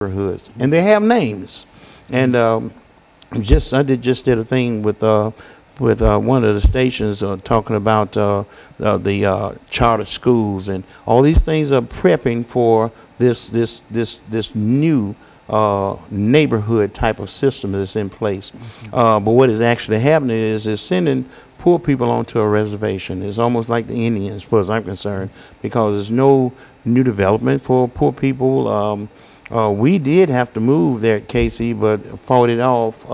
neighborhoods, and they have names. And I did a thing with one of the stations talking about the charter schools, and all these things are prepping for this new neighborhood type of system that's in place. But what is actually happening is it's sending poor people onto a reservation. It's almost like the Indians, as far as I'm concerned, because there's no new development for poor people. We did have to move there at Casey, but fought it off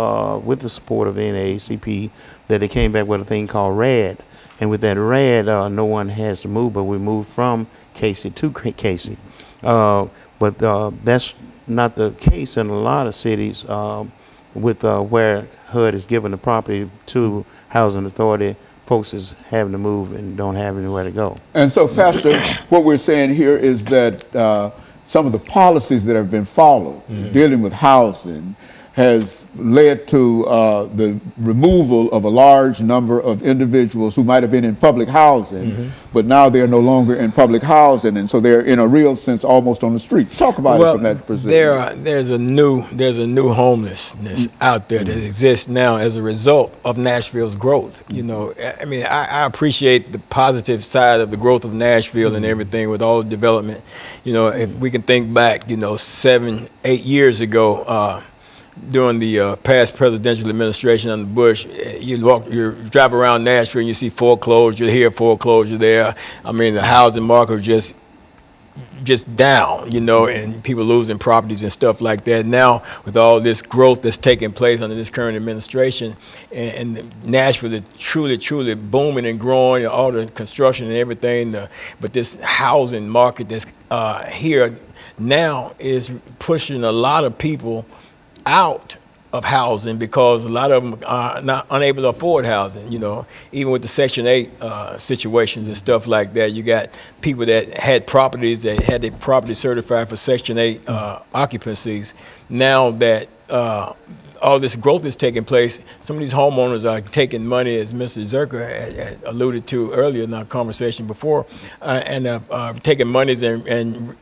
with the support of the NAACP, that they came back with a thing called RAD. And with that RAD, no one has to move, but we moved from Casey to Casey. But that's not the case in a lot of cities with where HUD is giving the property to Housing Authority. Folks is having to move and don't have anywhere to go. And so, Pastor, what we're saying here is that some of the policies that have been followed dealing with housing has led to the removal of a large number of individuals who might have been in public housing, but now they're no longer in public housing, and so they're in a real sense almost on the streets. Talk about it from that perspective. There's a new homelessness out there that exists now as a result of Nashville's growth. You know, I mean, I appreciate the positive side of the growth of Nashville and everything with all the development. You know, if we can think back, you know, 7, 8 years ago, during the past presidential administration under Bush, you drive around Nashville and you see foreclosure here, foreclosure there. I mean, the housing market just down, you know, and people losing properties and stuff like that. Now, with all this growth that's taking place under this current administration, and Nashville is truly booming and growing, all the construction and everything, but this housing market that's here now is pushing a lot of people out of housing because a lot of them are not unable to afford housing. You know, even with the Section 8 situations and stuff like that, you got people that had properties that had their property certified for Section 8 occupancies. Now that all this growth is taking place, some of these homeowners are taking money, as Mr. Zirker had alluded to earlier in our conversation before, and taking monies and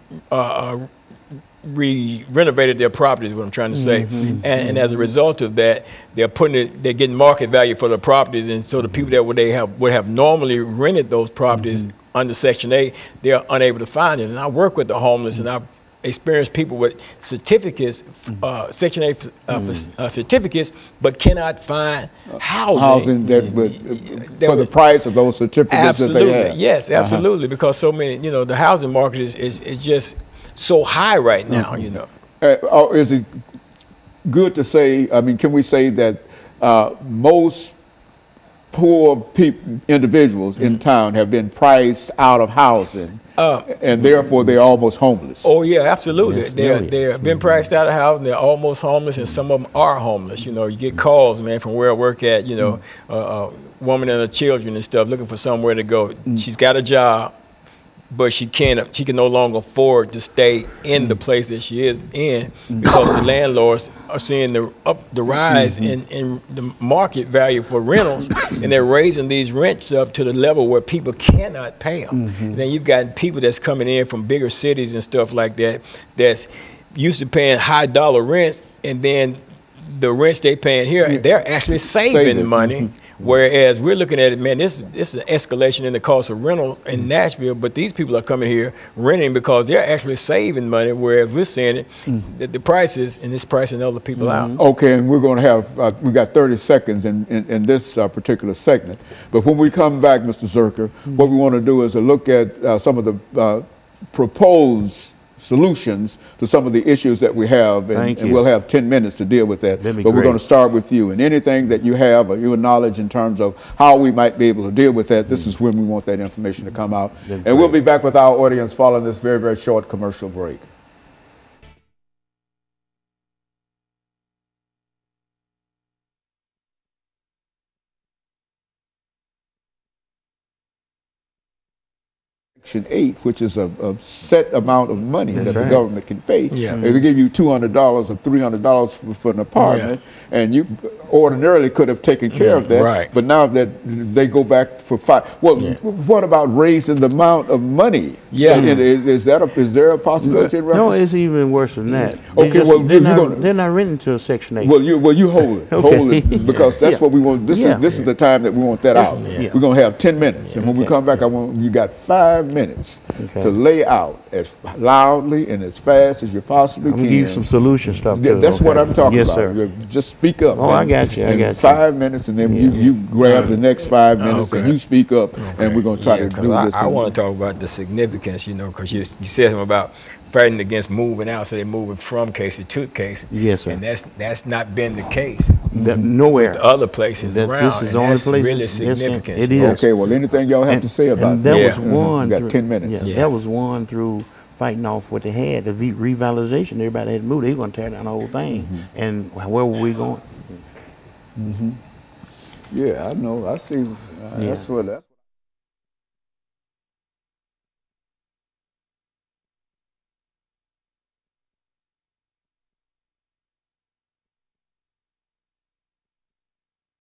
renovated their properties, what I'm trying to say. And as a result of that, they're getting market value for the properties, and so the people that would have normally rented those properties under Section 8, they're unable to find it. And I work with the homeless, and I've experienced people with certificates, Section 8 certificates, but cannot find housing. For the price of those certificates that they have. Yes, absolutely, because so many, you know, the housing market is just so high right now, you know. Is it good to say, I mean, can we say that most poor individuals in town have been priced out of housing, and therefore they're almost homeless? Oh yeah, absolutely. Yes, they've been priced out of housing, they're almost homeless, and some of them are homeless. You know, you get calls, man, from where I work at, you know, a woman and her children and stuff looking for somewhere to go. She's got a job, but she can no longer afford to stay in the place that she is in because the landlords are seeing the rise in the market value for rentals, and they're raising these rents up to the level where people cannot pay them. And then you've got people that's coming in from bigger cities and stuff like that that's used to paying high dollar rents, and then the rents they paying here, they're actually saving money. Whereas we're looking at it, man, this is an escalation in the cost of rentals in Nashville, but these people are coming here renting because they're actually saving money, whereas we're seeing it, that the prices, and it's pricing other people out. Okay, and we're going to have, we got 30 seconds in this particular segment. But when we come back, Mr. Zirker, what we want to do is look at some of the proposed solutions to some of the issues that we have, and we'll have 10 minutes to deal with that. But we're going to start with you, and anything that you have or your knowledge in terms of how we might be able to deal with that, this is when we want that information to come out. And we'll be back with our audience following this very, very short commercial break. Section 8, which is a set amount of money that the government can pay. Yeah. If they give you $200 or $300 for an apartment, and you ordinarily could have taken care of that, Right. but now that they go back for 5. Well, what about raising the amount of money? Yeah. Is there a possibility? in No, reference? it's even worse than that. Okay, well, they're not renting to a Section 8. Well, you hold it, Okay. hold it, because that's what we want. This is the time that we want that out. We're gonna have 10 minutes, and when we come back, you got 5 minutes to lay out as loudly and as fast as you possibly can. I'm give you some solution stuff. Too, That's what I'm talking yes, about. Sir. Just speak up. Oh, I got you. I got you. 5 minutes, and then you grab the next 5 minutes, and you speak up, and we're gonna try to do this. I want to talk about the significance, because you said something about fighting against moving out, so they're moving from Casey to Casey. Yes, sir. And that's not been the case. Nowhere. The other places around. This is the only place. Really significant. It is. Okay. Well, anything y'all have to say about that? That was one. You got 10 minutes. That was one through fighting off what they had, the revitalization. Everybody had to move. They were going to tear down the whole thing. And where were we going? Yeah, I know. I see. That's what.